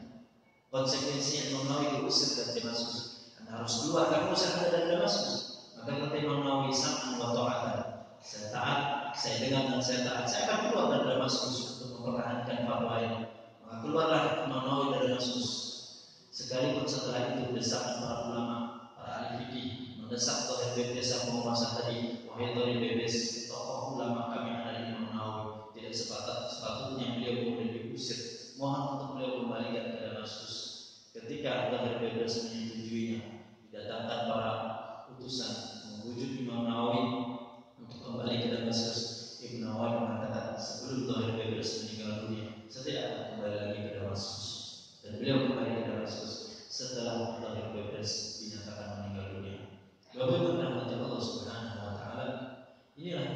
Konsekuensinya Imam Nawawi diusir dari Damaskus. Anda harus keluar, kamu usir Anda dari Damaskus. Maka kata Imam Nawawi, sam'an wa ta'atan. Saya taat, saya dengar dan saya taat. Saya akan keluar dari Damaskus untuk mempertahankan fatwa ini. Maka keluarlah Imam Nawawi dari Damaskus. Sekalipun setelah itu desakan para ulama, para ahli fikih, mendesak Zahir Bebes sang penguasa tadi, wahai Zahir Bebes, tokoh ulama kami adalah Imam Nawawi, tidak sepatutnya beliau kemudian diusir. Mohon untuk beliau kembalikan ke Damaskus. Ketika Zahir Bebes menyetujuinya, didatangkan para utusan membujuk Imam Nawawi untuk kembali ke Damaskus. Ibn Nawawi mengatakan, sebelum Zahir Bebes meninggal dunia, saya tidak akan kembali lagi ke Damaskus. Dan beliau kembali ke Damaskus setelah Zahir Bebes dinyatakan meninggal dunia. Bapak rahmati Allah Subhanahu wa taala. Inilah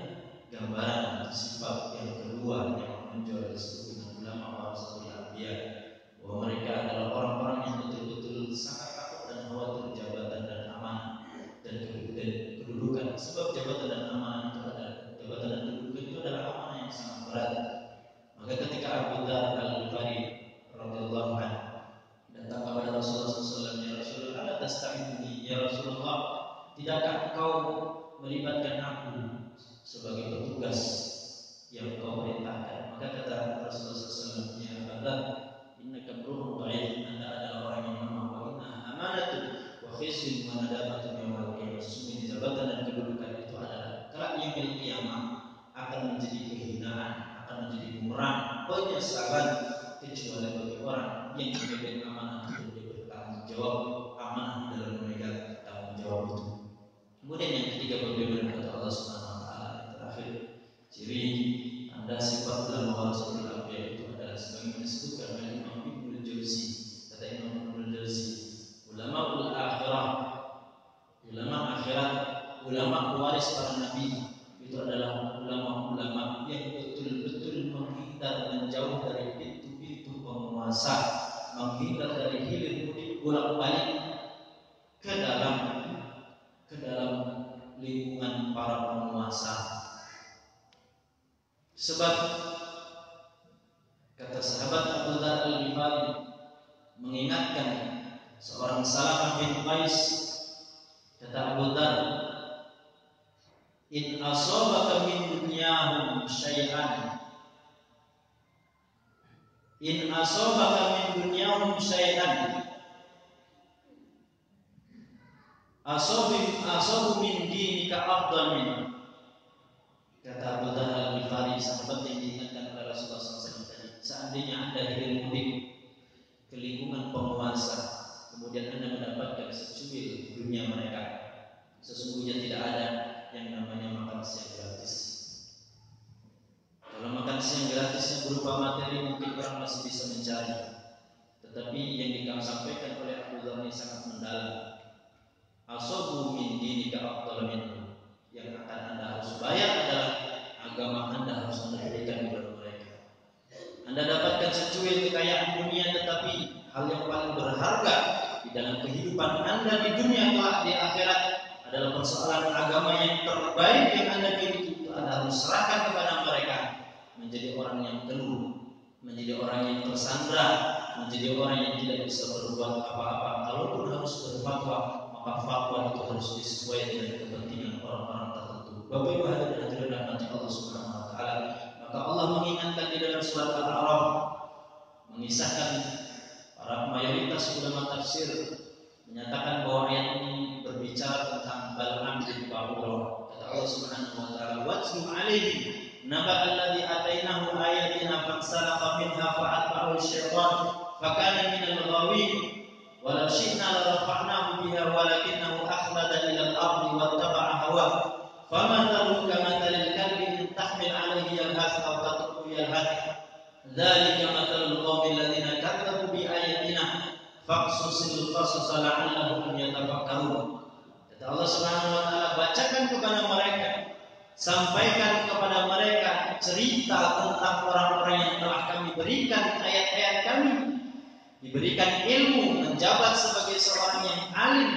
gambaran sifat yang kedua yang menonjol disebut dengan ulama warasatul anbiya, bahwa mereka adalah orang-orang yang betul-betul sangat takut dan khawatir jabatan dan amanah dan kedudukan. Sebab jabatan dan amanah itu adalah jabatan dan kedudukan itu adalah amanah yang sangat berat. Maka ketika Abu Dzar Al-Ghifari radhiyallahu anhu datang kepada Rasulullah SAW, ya Rasulullah, ala tasta'iduni ya Rasulullah, tidakkah engkau melibatkan aku sebagai petugas yang engkau perintahkan? Maka kata Rasulullah SAW, ya Abu Dzar, innaka imru'un dha'if, Anda adalah orang yang lemah, wa innaha amanatun wa khizyun wa nadamatun yaumil qiyamah. Sesungguhnya jabatan dan kedudukan itu adalah kelak yaumil qiyamah akan menjadi kehinaan, akan menjadi bumerang, penyesalan, kecuali bagi orang yang memegang amanah dan dia bertanggung jawab amanah dalam memegang tanggung jawab itu. Kemudian yang ketiga, bagaimana kata Allah Subhanahu wa taala yang terakhir, ciri tanda sifat ulama warasatul anbiya itu adalah sebagaimana disebutkan oleh Imam Ibnul Jauzi. Kata Imam Ibnul Jauzi, ulama ul akhirah, ulama akhirat, ulama pewaris para nabi itu adalah ulama-ulama yang betul-betul menghindar menjauh dari pintu-pintu penguasa, menghindar dari hilir mudik bolak-balik ke dalam lingkungan para penguasa. Sebab kata sahabat Abu Dzar Al-Ghifari mengingatkan seorang Salamah bin Qais, kata Abu Dzar, in asabaka min dunyahum syai'an, in asabaka min dunyahum syai'an asabu min dinika afdal min. Kata Abu Dzar Al-Ghifari, sahabat yang diingatkan oleh Rasulullah SAW tadi, seandainya Anda hilir mudik ke lingkungan penguasa, kemudian Anda mendapatkan secuil dunia mereka, sesungguhnya tidak ada yang namanya makan siang gratis. Kalau makan siang gratisnya berupa materi mungkin orang masih bisa mencari, tetapi yang disampaikan oleh Abu Dzar ini sangat mendalam. asabu min dinika afdal minhu. Yang akan Anda harus bayar adalah agama Anda harus Anda berikan kepada mereka. Anda dapatkan secuil kekayaan dunia, tetapi hal yang paling berharga di dalam kehidupan Anda di dunia kelak di akhirat adalah persoalan agama yang terbaik yang Anda miliki. Itu Anda harus serahkan kepada mereka, menjadi orang yang teluh, menjadi orang yang tersandra, menjadi orang yang tidak bisa berbuat apa-apa. Kalaupun harus berfatwa, maka fatwa itu harus disesuaikan dengan kepentingan orang-orang tertentu. Bapak Ibu hadirin rahmati Allah Subhanahu wa taala, maka Allah mengingatkan di dalam surat Al-A'raf, mengisahkan para mayoritas ulama tafsir menyatakan bahwa ayat ini berbicara tentang Bal'am bin Ba'urah. Kata Allah Subhanahu wa taala, "Watlu 'alaihim naba alladhi atainahu ayatina fansalakha minha fa'atba'ahu asy-syaitan fakana minal ghawin walau syi'na la rafa'nahu biha walakinnahu akhlada ila al-ardi wattaba'a hawa famathaluhu kamathalil kalbi in tahmil 'alaihi yalhath aw tatruku yalhath dzalika mathalul qaumil ladzina kadzdzabu bi ayatina faqsusil qasasa la'allahum yatafakkarun." Kata Allah Subhanahu wa taala, bacakan kepada mereka, sampaikan kepada mereka cerita tentang orang-orang yang telah kami berikan ayat-ayat kami, diberikan ilmu, menjabat sebagai seorang yang alim,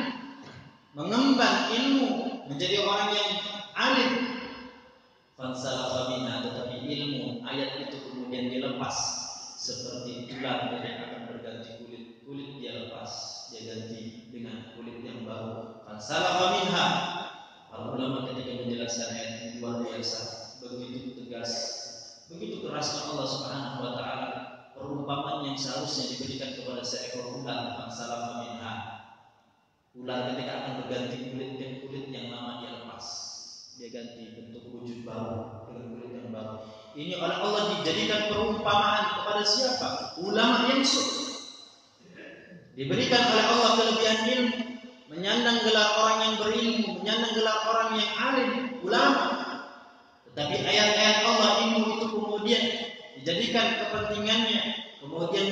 mengemban ilmu, menjadi orang yang alim. Fansalakha minha, tetapi ilmu ayat itu kemudian dilepas seperti ular yang akan berganti kulit dia lepas, dia ganti dengan kulit yang baru. Fansalakha minha. Para ulama ketika menjelaskan ayat ini luar biasa, begitu tegas, begitu kerasnya Allah Subhanahu wa taala perumpamaan yang seharusnya diberikan kepada seekor ular. Fansalakha minha. Ular ketika akan berganti kulit, dan kulit yang lama dia lepas, dia ganti bentuk wujud baru dengan kulit yang baru. Ini oleh Allah dijadikan perumpamaan kepada siapa? Ulama yang diberikan oleh Allah kelebihan ilmu, menyandang gelar orang yang berilmu, menyandang gelar orang yang alim, ulama. Tetapi ayat-ayat Allah ilmu itu kemudian dijadikan kepentingannya, kemudian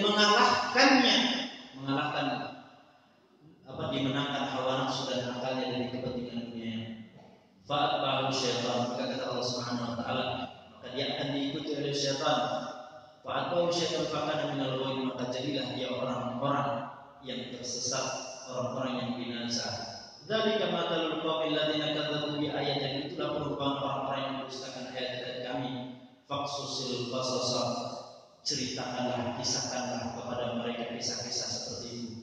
dimenangkan hawa nafsu dan akalnya dari kepentingan dunia. Fa'atba'ahu syaitan, maka kata Allah Subhanahu wa taala, maka dia akan diikuti oleh syaitan. Fa'atba'ahu syaitan fakana minal ghawin, maka jadilah dia orang-orang yang tersesat, orang-orang yang binasa. Dzalika mathalul qaumil ladzina kadzdzabu bi ayatina, itulah perumpamaan orang-orang yang mendustakan ayat-ayat kami. Faqsusil qasasa, ceritakanlah, kisahkanlah kepada mereka kisah-kisah seperti itu.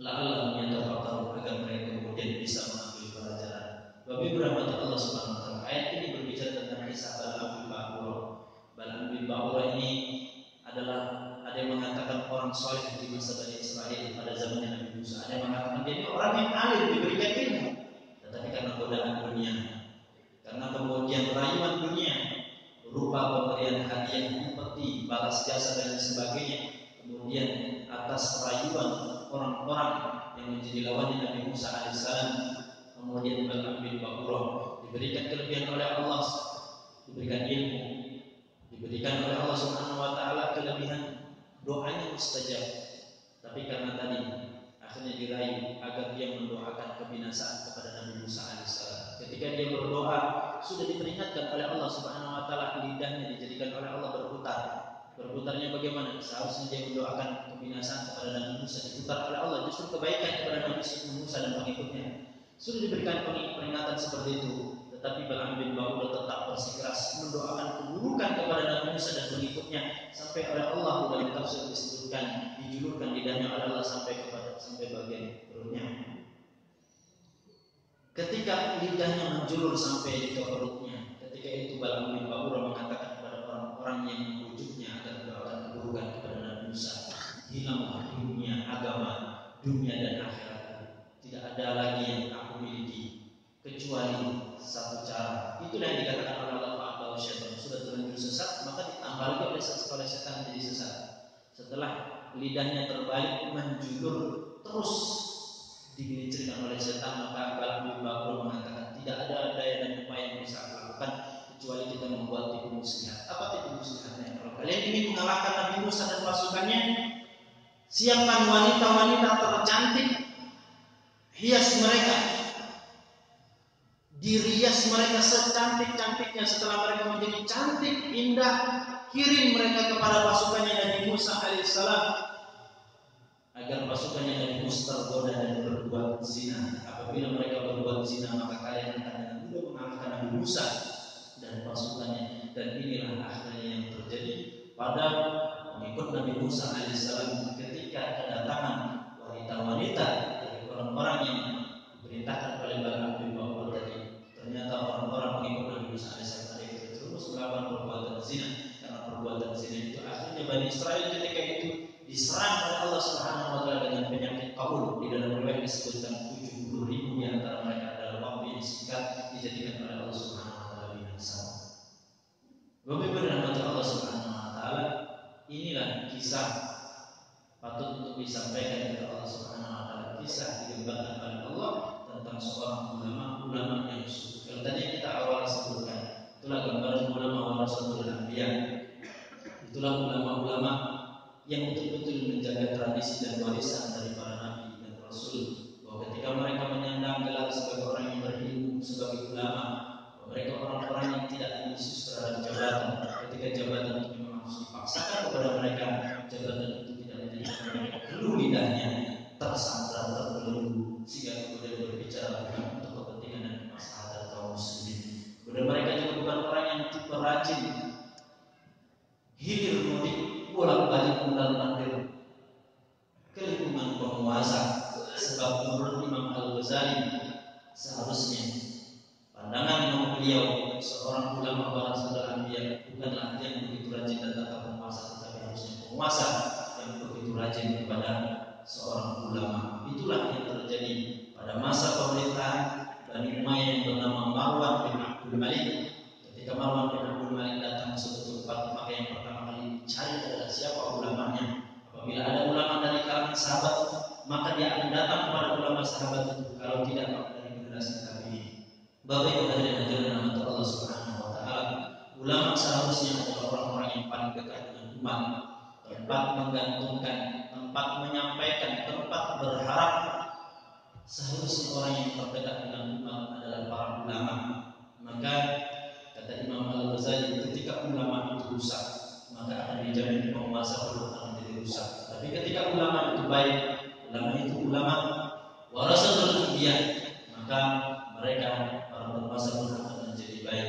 La'allahum yatafakkarun, agar mereka kemudian bisa mengambil pelajaran. Bapak Ibu rahmati Allah Subhanahu wa taala, ayat ini berbicara tentang kisah Bal'am bin Ba'urah. Bal'am bin Ba'urah ini adalah, ada yang mengatakan orang soleh di masa Bani Israel pada zamannya Nabi Musa. Ada yang mengatakan dia ini orang yang alim, diberikan ilmu, tetapi karena godaan dunia, karena kemudian rayuan dunia berupa pemberian hadiah, peti, balas jasa dan sebagainya, kemudian atas rayuan orang-orang yang menjadi lawannya Nabi Musa alaihissalam, kemudian Bal'am bin Ba'urah diberikan kelebihan oleh Allah, diberikan ilmu, diberikan oleh Allah Subhanahu wa taala kelebihan doanya mustajab. Tapi karena tadi akhirnya dirayu agar dia mendoakan kebinasaan kepada Nabi Musa alaihissalam. Ketika dia berdoa, sudah diperingatkan oleh Allah Subhanahu wa taala, lidahnya dijadikan oleh Allah berputar. Berputarnya bagaimana? Seharusnya dia mendoakan kebinasaan kepada Nabi Musa, diputar oleh Allah justru kebaikan kepada Nabi Musa dan pengikutnya. Sudah diberikan peringatan seperti itu, tetapi Bal'am bin Ba'urah tetap bersikeras mendoakan keburukan kepada Nabi Musa dan pengikutnya, sampai oleh Allah dalam tafsir disebutkan dijulurkan lidahnya oleh Allah sampai bagian perutnya. Ketika lidahnya menjulur sampai ke perutnya, ketika itu Bal'am bin Ba'urah mengatakan kepada orang-orang yang membujuknya agar mendoakan keburukan kepada Nabi Musa, hilanglah dunia, agama, dunia dan akhirat. Tidak ada lagi yang aku miliki kecuali satu cara. Itulah yang dikatakan oleh Allah Ta'ala, syaitan sudah terlanjur sesat, maka ditambah lagi oleh setan menjadi sesat. Setelah lidahnya terbalik menjulur terus digelincirkan oleh setan, maka Bal'am bin Ba'urah mengatakan tidak ada daya dan upaya yang bisa aku lakukan kecuali kita membuat tipu muslihat. Apa tipu muslihatnya? Kalau kalian ingin mengalahkan Nabi Musa dan pasukannya, siapkan wanita-wanita tercantik, hias mereka, Dirias mereka secantik-cantiknya. Setelah mereka menjadi cantik, indah, kirim mereka kepada pasukannya Nabi Musa alaihissalam agar pasukannya Nabi Musa tergoda dan berbuat zina. Apabila mereka berbuat zina, maka kalian akan dengan mudah mengalahkan Nabi Musa dan pasukannya. Dan inilah akhirnya yang terjadi pada pengikut Nabi Musa alaihissalam ketika kedatangan wanita-wanita dari orang-orang yang diperintahkan oleh Balaam bin Ba'ur tadi. Ternyata orang-orang pengikut Nabi Musa alaihissalam itu terus melakukan perbuatan zina. Karena perbuatan zina itu akhirnya Bani Israel ketika itu diserang oleh Allah Subhanahu wa taala dengan penyakit qaul. Di dalam riwayat disebutkan 70.000 di antara mereka dalam waktu yang singkat dijadikan oleh Allah Subhanahu wa taala binasa. Bapak-Ibu dirahmati Allah Subhanahu wa taala, inilah kisah patut untuk disampaikan kepada Allah Subhanahu wa taala, kisah digambarkan oleh Allah tentang seorang ulama yang suci. Kalau tadi kita awal sebutkan, itulah gambaran ulama warasatul anbiya. Itulah ulama-ulama yang betul-betul menjaga tradisi dan warisan dari para nabi dan rasul. Bahwa ketika mereka menyandang gelar sebagai orang yang berilmu, sebagai ulama, mereka orang-orang yang tidak ambisius terhadap jabatan. Ketika jabatan itu memang harus dipaksakan kepada mereka, jabatan itu tidak menjadikan mereka keluh lidahnya, tersandar, terbelenggu, sehingga kemudian berbicara bukan untuk kepentingan dan kemaslahatan kaum muslimin. Kemudian mereka juga bukan orang yang tipe rajin, hilir mudik, bolak-balik mundar-mandir ke lingkungan penguasa. Sebab menurut Imam Al-Ghazali seharusnya pandangan beliau seorang ulama warasatul anbiya bukanlah yang begitu rajin datang ke penguasa, tetapi harusnya penguasa yang begitu rajin kepada seorang ulama. Itulah yang terjadi pada masa pemerintahan Bani Umayyah yang bernama Marwan bin Abdul Malik. Ketika Marwan bin Abdul Malik datang ke suatu tempat, maka yang pertama kali dicari adalah siapa ulamanya. Apabila ada ulama dari kalangan sahabat, maka dia akan datang kepada ulama sahabat itu. Kalau tidak, maka dari generasi tabi'in. Bapak Ibu hadirin hadirin rahmat Allah Subhanahu wa taala, ulama seharusnya adalah orang-orang yang paling dekat dengan umat, tempat menggantungkan, tempat menyampaikan, tempat berharap. Seharusnya orang yang terdekat dengan umat adalah para ulama. Maka kata Imam Al-Ghazali, ketika ulama itu rusak, maka akan dijamin penguasa pun akan menjadi rusak. Tapi ketika ulama itu baik, ulama itu ulama warasatul anbiya, maka mereka para penguasa pun akan menjadi baik.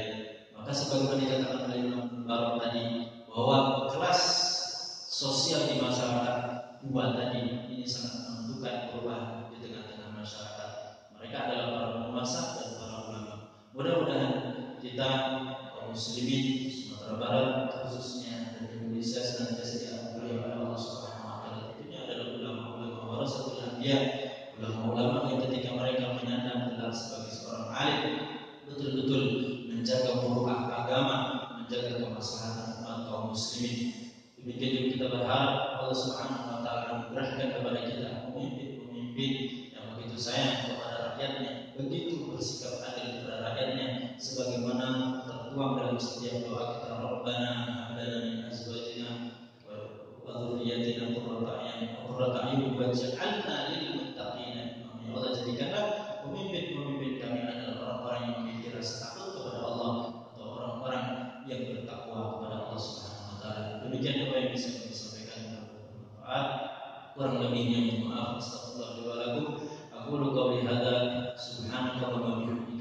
Maka sebagaimana dikatakan oleh Imam Barak tadi, bahwa kelas sosial di masyarakat dua tadi ini sangat menentukan perubahan di tengah-tengah masyarakat. Mereka adalah para penguasa dan para ulama. Mudah-mudahan kita kaum muslimin Sumatera Barat khususnya dan Indonesia senantiasa diampuni oleh Allah Subhanahu wa taala. Tentunya adalah ulama-ulama warasatul anbiya, ulama-ulama yang ketika mereka menyandang gelar sebagai seorang alim betul-betul menjaga muruah agama, menjaga kemaslahatan umat kaum muslimin. Demikian juga kita berharap Allah Subhanahu wa taala anugerahkan kepada kita pemimpin-pemimpin yang begitu sayang kepada rakyatnya, begitu bersikap adil kepada rakyatnya, sebagaimana tertuang dalam setiap doa kita, Rabbana hab lana min azwajina wa dzurriyyatina qurrata a'yun waj'alna lil muttaqina imama. Ya Allah, jadikanlah pemimpin-pemimpin kami adalah orang-orang yang memiliki rasa takut kepada Allah atau orang-orang yang bertakwa kepada Allah Subhanahu wa taala. Demikian apa yang bisa kami sampaikan, bermanfaat. Kurang lebihnya mohon maaf. Astagfirullah wa lakum. Aqulu qawli hadza subhanaka wa bihamdika